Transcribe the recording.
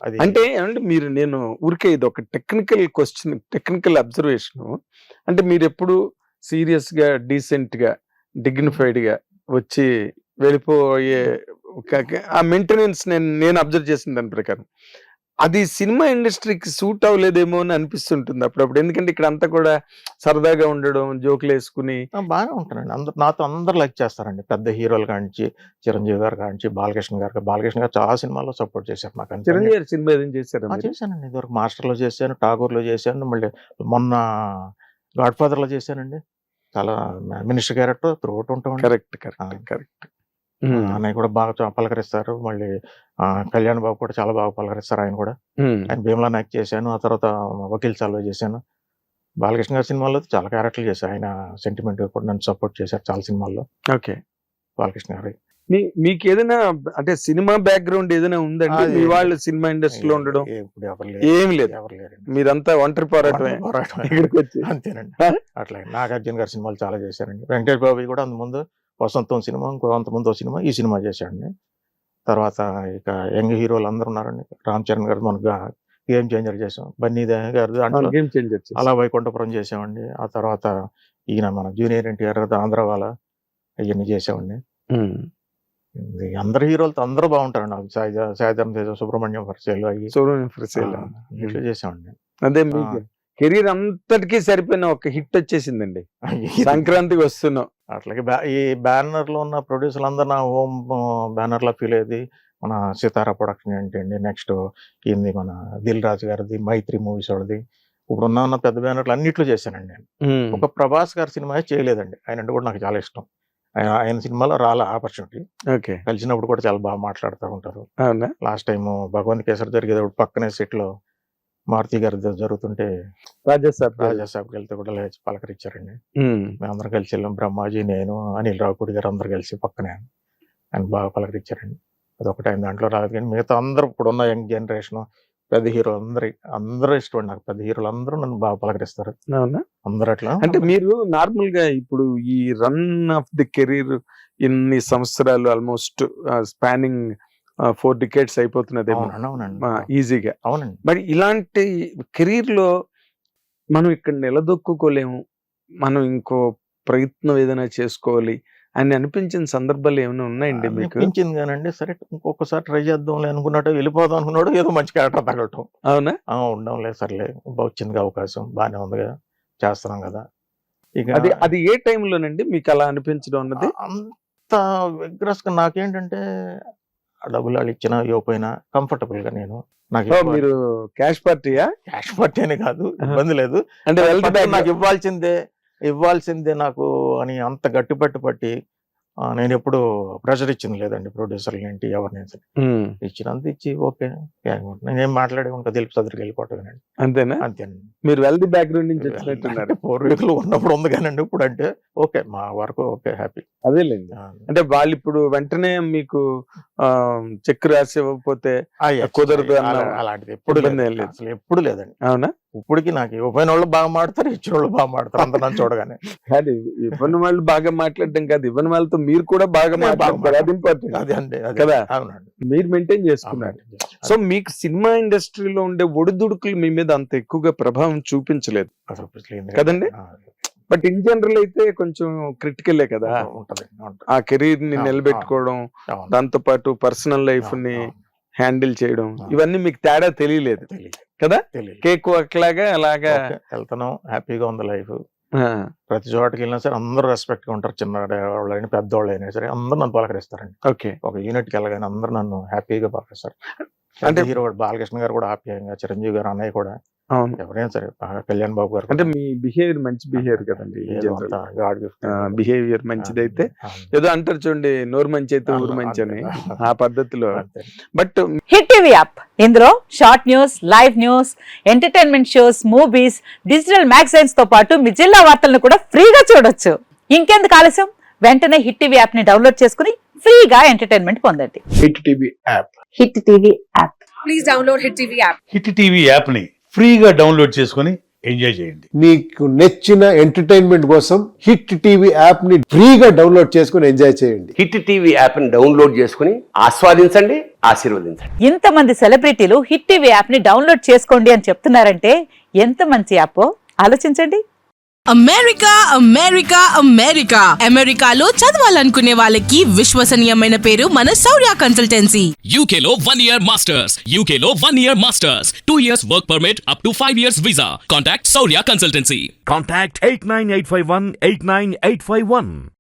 అది అంటే మీరు నేను ఊరికే ఇది ఒక టెక్నికల్ క్వశ్చన్, టెక్నికల్ అబ్జర్వేషన్. అంటే మీరు ఎప్పుడు సీరియస్ గా, డీసెంట్ గా, డిగ్నిఫైడ్ గా వచ్చి వెళ్ళిపోయే ఆ మెయింటెనెన్స్ నేను అబ్జర్వ్ చేసిన దాని ప్రకారం అది సినిమా ఇండస్ట్రీకి సూట్ అవ్వలేదేమో అని అనిపిస్తుంటుంది అప్పుడప్పుడు. ఎందుకంటే ఇక్కడ అంతా కూడా సరదాగా ఉండడం, జోకులు వేసుకుని. బాగానే ఉంటానండి. నాతో అందరు లైక్ చేస్తారండి. పెద్ద హీరోలు కానించి, చిరంజీవి గారు కానించి, బాలకృష్ణ గారు చాలా సినిమాల్లో సపోర్ట్ చేశారు నాకు. చిరంజీవి గారి సినిమా ఏదైనా చేశారా? చేశానండి. ఇదివరకు మాస్టర్లో చేశాను, ఠాగూర్లో చేశాను, మళ్ళీ మొన్న గాడ్ ఫాదర్లో చేశానండి. చాలా మినిస్టర్ క్యారెక్టర్ త్రూఅవుట్ ఉంటామండి. కరెక్ట్. అన్నయ్య కూడా బాగా పలకరిస్తారు. మళ్ళీ కళ్యాణ్ బాబు కూడా చాలా బాగా పలకరిస్తారు. ఆయన కూడా ఆయన భీమ్లా నాయక్ చేశాను. ఆ తర్వాత వకీల్ సాల్వే చేశాను. బాలకృష్ణ గారి సినిమాల్లో చాలా క్యారెక్టర్లు చేశారు. ఆయన సెంటిమెంట్ కూడా నన్ను సపోర్ట్ చేశారు చాలా సినిమాల్లో. ఓకే. బాలకృష్ణ గారి మీకు ఏదైనా అంటే సినిమా బ్యాక్గ్రౌండ్ ఏదైనా ఉందండి? మీ వాళ్ళు సినిమా ఇండస్ట్రీలో ఉండడం ఏం లేదు, ఎవరు లేరండి. మీరంతా ఒంటరి పోరాటమే ఇక్కడికి వచ్చి. అంతేనండి. అట్లాగే నాగార్జున గారి సినిమాలు చాలా చేశారండి. వెంకటేష్ బాబు కూడా అంతకుముందు వసంతం సినిమా, అంతకుముందు సినిమా, ఈ సినిమా చేశాడండి. తర్వాత ఇక యంగ్ హీరోలు అందరూ ఉన్నారండి. రామ్ చరణ్ గారు మనకు గేమ్ చేంజర్ చేసాం. బన్నీ గారు దాంట్లో గేమ్ చేంజర్ అలా వైకుంఠపురం చేసామండి. ఆ తర్వాత ఈయన మన జూనియర్ ఎన్టీఆర్ ఆంధ్రవాల ఇవన్నీ చేసామండి. అందరు హీరోలతో అందరూ బాగుంటారండి. నాకు సాయిధరం తేజ, సుబ్రహ్మణ్యం పరిచయాలు ఇట్లా చేసామండి. అదే మీకు కెరీర్ అంతటికీ సరిపోయిన ఒక హిట్ వచ్చేసిందండి. సంక్రాంతికి వస్తున్నాం. అట్లాగే ఈ బ్యానర్ లో ఉన్న ప్రొడ్యూసర్లు అందరూ నా హోమ్ బ్యానర్ లో ఫీల్ అయ్యేది. మన సితారా ప్రొడక్షన్ ఏంటండి, నెక్స్ట్ ఏంది మన దిల్ రాజు గారిది, మైత్రి మూవీస్ వాడిది. ఇప్పుడు ఉన్న పెద్ద బ్యానర్లు అన్నిట్లో చేశానండి నేను. ఒక ప్రభాస్ గారి సినిమా చేయలేదండి. ఆయన అంటే కూడా నాకు చాలా ఇష్టం. ఆయన సినిమాలో రాలే ఆపర్చునిటీ. ఓకే. కలిసినప్పుడు కూడా చాలా బాగా మాట్లాడుతూ ఉంటారు. అవునా? లాస్ట్ టైం భగవంత్ కేసరి జరిగేటప్పుడు పక్కనే సెట్ లో మారుతి గారి జరుగుతుంటే రాజాసాబ్కి వెళ్తే కూడా లేచి పలకరించారండి. మేమందరం కలిసి వెళ్ళాం. బ్రహ్మాజీ, నేను, అనిల్ రావుపూడి గారు అందరు కలిసి పక్కనే ఆయన బాగా పలకరించారండి. అదొకటి ఆయన దాంట్లో రాలేదు. కానీ మిగతా అందరూ ఇప్పుడున్న యంగ్ జనరేషన్ పెద్ద హీరో అందరూ ఇష్టం నాకు. పెద్ద హీరోలు అందరూ నన్ను బాగా పలకరిస్తారు. అందరూ అట్లా. అంటే మీరు నార్మల్ గా ఇప్పుడు ఈ రన్ ఆఫ్ ది కెరీర్ ఇన్ని సంవత్సరాలు ఆల్మోస్ట్ స్పానింగ్ 4 decades అయిపోతున్నది ఈజీగా. అవునండి. మరి ఇలాంటి కెరీర్ లో మనం ఇక్కడ నిలదొక్కుకోలేము, మనం ఇంకో ప్రయత్నం ఏదైనా చేసుకోవాలి అని అనిపించిన సందర్భాలు ఏమైనా ఉన్నాయండి మీకు? అనిపించింది కానండి. సరే ఇంకొకసారి ట్రై చేద్దాం అనుకున్నట్టు, వెళ్ళిపోదాం అనుకున్నాడు, ఏదో మంచి క్యారెక్టర్ తగలటం. అవునా? ఉండడం లేదు. సర్లే వచ్చింది అవకాశం, బాగానే ఉంది కదా, చేస్తున్నాం కదా. ఇక అది ఏ టైంలోనండి మీకు అలా అనిపించడం అన్నది? అంత విగ్రస్ గా నాకేంటంటే డబ్బులు వాళ్ళు ఇచ్చినా ఇవ్వకపోయినా కంఫర్టబుల్ గా నేను. మీరు క్యాష్ పార్టీయా? క్యాష్ పార్టీ అని కాదు, ఇబ్బంది లేదు. అంటే నాకు ఇవ్వాల్సిందే నాకు అని అంత గట్టి పట్టి నేను ఎప్పుడు ప్రెషర్ ఇచ్చింది లేదండి. ప్రొడ్యూసర్లు ఏంటి ఎవరిని సరే ఇచ్చినంత ఇచ్చి ఓకే నేనేం మాట్లాడే ఉంటా, తెలుపు సదరికి వెళ్ళిపోవటం. అంతేనా? అంతేనండి. మీరు వెల్తీ బ్యాక్గ్రౌండ్ నుంచి వచ్చినట్టున్నారు. పూర్వీకులు ఉన్నప్పుడు ఉంది కానండి, ఇప్పుడు అంటే ఓకే మా వరకు ఓకే, హ్యాపీ. అదేలేండి. అంటే వాళ్ళు ఇప్పుడు వెంటనే మీకు చెక్ రాసి ఇవ్వకపోతే కుదరదు అన్న అలాంటిది ఎప్పుడు లేదు, అసలు ఎప్పుడు లేదండి. అవునా? ఇప్పటికి నాకు ఇవ్వని వాళ్ళు బాగా మాడతారు, ఇచ్చిన వాళ్ళు బాగా మాడతారు. అంత నన్ను చూడగానే. కాదు, ఇవ్వని వాళ్ళు బాగా మాట్లాడడం కాదు, ఇవ్వని వాళ్ళతో మీరు కూడా బాగా మాట్లాడతారు. అది ఇంపార్టెంట్. అది అండి కదా. అవునండి. మీరు మెయింటైన్ చేసుకున్నారు. సో మీకు సినిమా ఇండస్ట్రీలో ఉండే ఒడిదుడుకులు మీ మీద అంత ఎక్కువగా ప్రభావం చూపించలేదు కదండి. బట్ ఇన్ జనరల్ అయితే కొంచెం క్రిటికలే కదా ఆ కెరీర్ ని నిలబెట్టుకోవడం, దాంతో పాటు పర్సనల్ లైఫ్ ని హ్యాండిల్ చేయడం, ఇవన్నీ మీకు తేడా తెలియలేదు కదా. కేక్ లాగా అలాగా వెళ్తున్నాం, హ్యాపీగా ఉంది లైఫ్. ప్రతి చోటకి వెళ్ళినా సరే అందరూ రెస్పెక్ట్ గా ఉంటారు. చిన్న వాళ్ళైనా పెద్దవాళ్ళు అయినా సరే అందరూ నన్ను పలకరిస్తారండి. ఓకే. ఒక యూనిట్ కి వెళ్ళగానే అందరూ నన్ను హ్యాపీగా పలకరిస్తారు. అంటే హీరో బాలకృష్ణ గారు కూడా ఆప్యాయంగా, చిరంజీవి గారు, అన్నయ్య కూడా, ఎవరైనా సరే, కళ్యాణ్ బాబు గారు. అంటే మీ బిహేవియర్ మంచి బిహేవియర్ కదండి. బిహేవియర్ మంచిదైతే ఏదో అంటారు చూడండి, నోరు మంచి అయితే ఊరు మంచి అని, ఆ పద్ధతిలో. బట్ హిట్ టీవీ యాప్, ఇందులో short news, live news, entertainment shows, movies, digital magazines తో పాటు మీ జిల్లా వార్తలను కూడా ఫ్రీగా చూడొచ్చు. ఇంకెందుకు ఆలస్యం, వెంటనే హిట్ టీవీ యాప్ ని డౌన్లోడ్ చేసుకుని ఫ్రీగా ఎంటర్టైన్మెంట్ పొందండి. Hit TV app. Hit TV app. Please download hit TV app. Hit TV app ని ఫ్రీగా డౌన్లోడ్ చేసుకొని ఎంజాయ్ చేయండి. మీకు నచ్చిన ఎంటర్టైన్మెంట్ కోసం హిట్ టీవీ యాప్ ని ఫ్రీగా డౌన్లోడ్ చేసుకుని ఎంజాయ్ చేయండి. హిట్ టీవీ యాప్ ని డౌన్లోడ్ చేసుకుని ఆస్వాదించండి, ఆశీర్వదించండి. ఇంతమంది సెలబ్రిటీలు హిట్ టీవీ యాప్ ని డౌన్లోడ్ చేసుకోండి అని చెప్తున్నారంటే ఎంత మంచి యాప్ ఆలోచించండి. అమెరికా అమెరికా అమెరికా అమెరికాలో చదవాలనుకునే వాళ్ళకి విశ్వసనీయమైన పేరు మన శౌర్య కన్సల్టెన్సీ. UK లో 1 year masters, UK లో 1 year masters, 2 years work permit up to 5 years visa. Contact Saurya Consultancy. Contact 89851 89851.